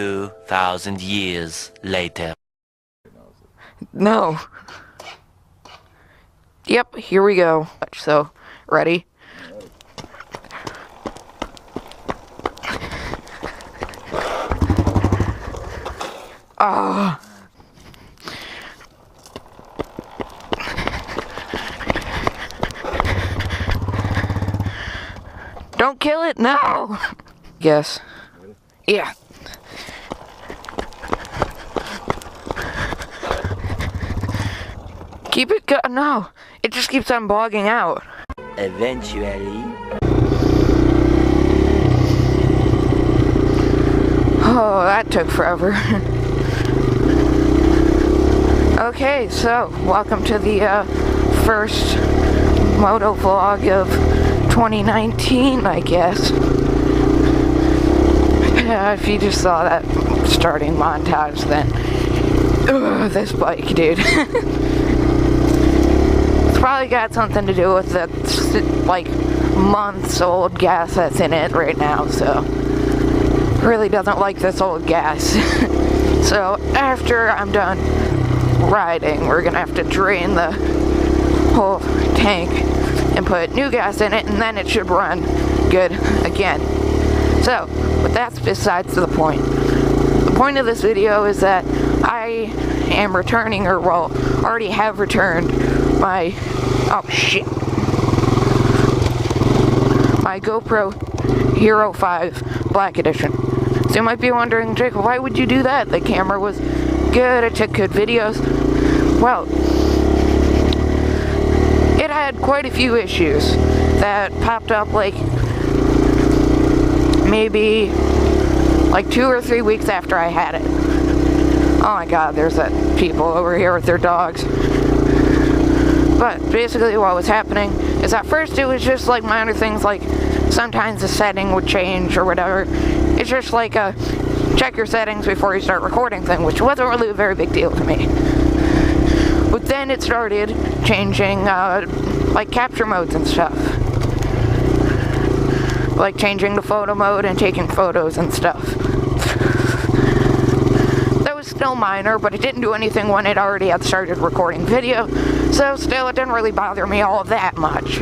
2,000 years later. No. Yep, here we go. So, ready? Ah. Don't kill it, no! Yes. Yeah. Keep it no! It just keeps on bogging out. Eventually. Oh, that took forever. Okay, so, welcome to the first moto vlog of 2019, I guess. If you just saw that starting montage, then... Ugh, this bike, dude. It's probably got something to do with the, like, months-old gas that's in it right now, so... Really doesn't like this old gas. So, after I'm done riding, we're gonna have to drain the whole tank and put new gas in it, and then it should run good again. So, but that's besides the point. The point of this video is that I am returning, or well, already have returned my, oh shit, my GoPro Hero 5 Black Edition. So you might be wondering, Jake, why would you do that? The camera was good, it took good videos. Well, it had quite a few issues that popped up like maybe like 2 or 3 weeks after I had it. Oh my god, there's that people over here with their dogs. But basically what was happening is at first it was just like minor things, like sometimes the setting would change or whatever. It's just like a check your settings before you start recording thing, which wasn't really a very big deal to me. But then it started changing like capture modes and stuff. Like changing the photo mode and taking photos and stuff. That was still minor, but it didn't do anything when it already had started recording video. So still, it didn't really bother me all that much.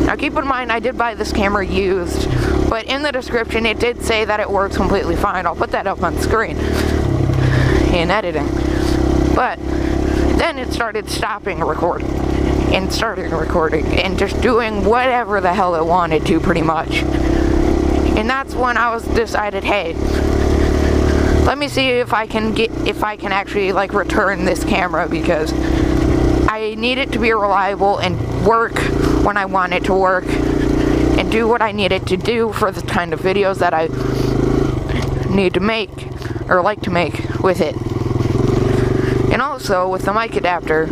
Now keep in mind, I did buy this camera used, but in the description it did say that it works completely fine. I'll put that up on screen in editing. But then it started stopping recording and starting recording and just doing whatever the hell it wanted to, pretty much. And that's when I decided, hey, let me see if I can actually like return this camera, because I need it to be reliable and work when I want it to work and do what I need it to do for the kind of videos that I need to make or like to make with it. And also with the mic adapter,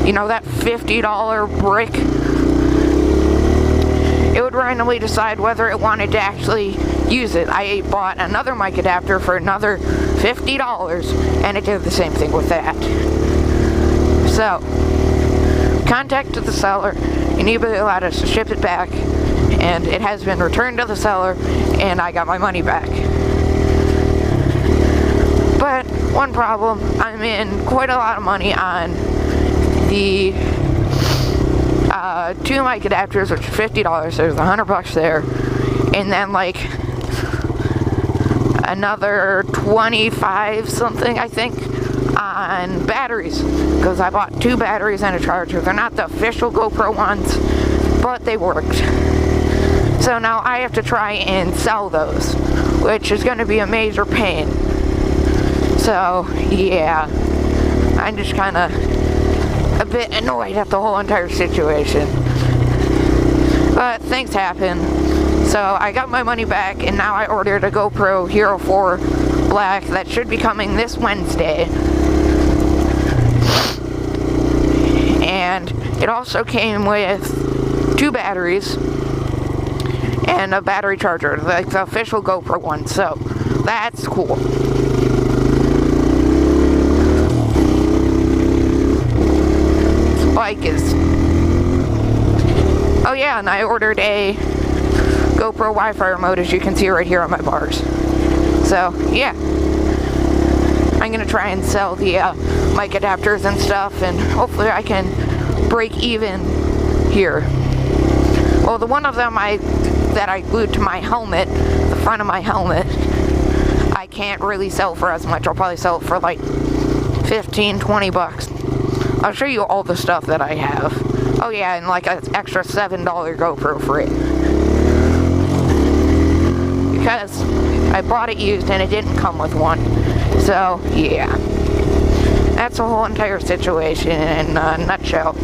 you know, that $50 brick, it would randomly decide whether it wanted to actually use it. I bought another mic adapter for another $50 and it did the same thing with that. So, contacted the seller and eBay allowed us to ship it back, and it has been returned to the seller and I got my money back. But one problem, I'm in quite a lot of money on the 2 mic adapters, which are $50, there's $100 there, and then like another 25 something, I think, on batteries, because I bought 2 batteries and a charger. They're not the official GoPro ones, but they worked. So now I have to try and sell those, which is going to be a major pain. So yeah, I'm just kind of a bit annoyed at the whole entire situation. But things happen. So I got my money back, and now I ordered a GoPro Hero 4 Black that should be coming this Wednesday. And it also came with 2 batteries and a battery charger, like the official GoPro one, so that's cool. This bike is... Oh yeah, and I ordered a GoPro Wi-Fi remote, as you can see right here on my bars. So, yeah. I'm going to try and sell the mic adapters and stuff, and hopefully I can break even here. Well, the one of them that I glued to my helmet, the front of my helmet, I can't really sell for as much. I'll probably sell it for like 15, 20 bucks. I'll show you all the stuff that I have. Oh yeah, and like an extra $7 GoPro for it. Because I bought it used and it didn't come with one. So, yeah. That's the whole entire situation in a nutshell.